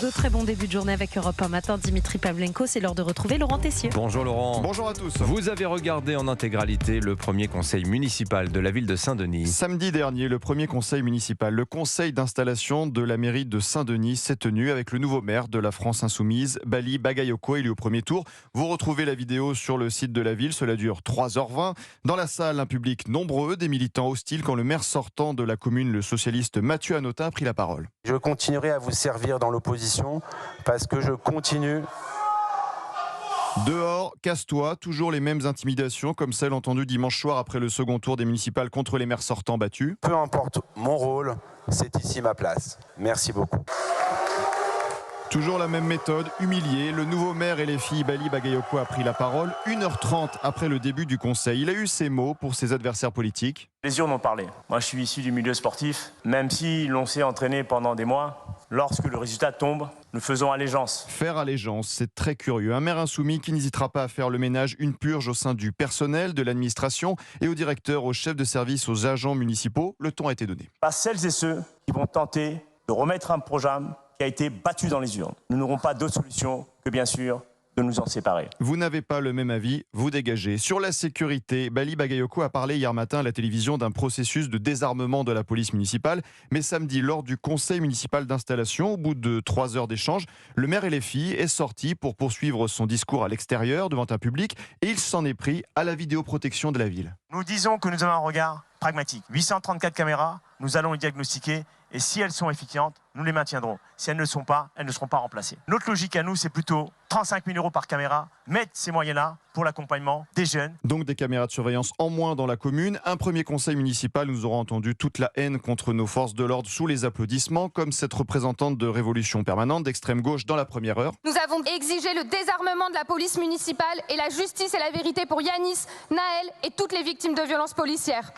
De très bons débuts de journée avec Europe 1 matin. Dimitri Pavlenko, c'est l'heure de retrouver Laurent Tessier. Bonjour Laurent. Bonjour à tous. Vous avez regardé en intégralité le premier conseil municipal de la ville de Saint-Denis. Samedi dernier, le premier conseil municipal, le conseil d'installation de la mairie de Saint-Denis s'est tenu avec le nouveau maire de la France Insoumise, Bali Bagayoko, élu au premier tour. Vous retrouvez la vidéo sur le site de la ville, cela dure 3h20. Dans la salle, un public nombreux, des militants hostiles quand le maire sortant de la commune, le socialiste Mathieu Hanotin, a pris la parole. Je continuerai à vous servir dans l'opposition parce que je continue. Dehors, casse-toi, toujours les mêmes intimidations comme celles entendues dimanche soir après le second tour des municipales contre les maires sortants battus. Peu importe mon rôle, c'est ici ma place. Merci beaucoup. Toujours la même méthode, humilié. Le nouveau maire et les filles Bali Bagayoko a pris la parole 1h30 après le début du conseil. Il a eu ces mots pour ses adversaires politiques. Les urnes ont parlé. Moi, je suis issu du milieu sportif. Même si l'on s'est entraîné pendant des mois, lorsque le résultat tombe, nous faisons allégeance. Faire allégeance, c'est très curieux. Un maire insoumis qui n'hésitera pas à faire le ménage, une purge au sein du personnel, de l'administration et aux directeurs, aux chefs de service, aux agents municipaux. Le ton a été donné. Pas celles et ceux qui vont tenter de remettre un programme qui a été battu dans les urnes. Nous n'aurons pas d'autre solution que, bien sûr, de nous en séparer. Vous n'avez pas le même avis, vous dégagez. Sur la sécurité, Bali Bagayoko a parlé hier matin à la télévision d'un processus de désarmement de la police municipale. Mais samedi, lors du conseil municipal d'installation, au bout de 3 heures d'échange, le maire et les filles est sorti pour poursuivre son discours à l'extérieur devant un public et il s'en est pris à la vidéoprotection de la ville. Nous disons que nous avons un regard pragmatique. 834 caméras, nous allons les diagnostiquer et si elles sont efficientes, nous les maintiendrons. Si elles ne le sont pas, elles ne seront pas remplacées. Notre logique à nous, c'est plutôt 35 000 € par caméra, mettre ces moyens-là pour l'accompagnement des jeunes. Donc des caméras de surveillance en moins dans la commune. Un premier conseil municipal, nous aurons entendu toute la haine contre nos forces de l'ordre sous les applaudissements, comme cette représentante de Révolution Permanente d'extrême gauche dans la première heure. Nous avons exigé le désarmement de la police municipale et la justice et la vérité pour Yanis, Naël et toutes les victimes de violences policières.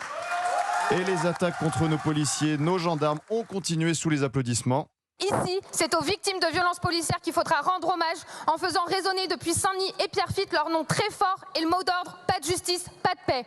Et les attaques contre nos policiers, nos gendarmes ont continué sous les applaudissements. Ici, c'est aux victimes de violences policières qu'il faudra rendre hommage en faisant résonner depuis Saint-Denis et Pierrefitte leur nom très fort et le mot d'ordre, pas de justice, pas de paix.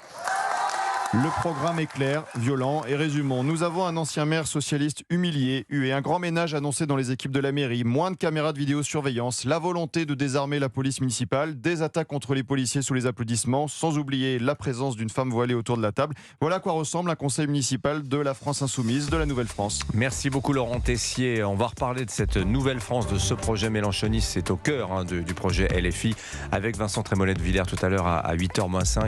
Le programme est clair, violent et résumons. Nous avons un ancien maire socialiste humilié, hué, un grand ménage annoncé dans les équipes de la mairie, moins de caméras de vidéosurveillance, la volonté de désarmer la police municipale, des attaques contre les policiers sous les applaudissements, sans oublier la présence d'une femme voilée autour de la table. Voilà à quoi ressemble un conseil municipal de la France Insoumise, de la Nouvelle-France. Merci beaucoup Laurent Tessier. On va reparler de cette Nouvelle-France, de ce projet mélanchoniste. C'est au cœur du projet LFI avec Vincent Trémollet de Villers tout à l'heure à 8h-5.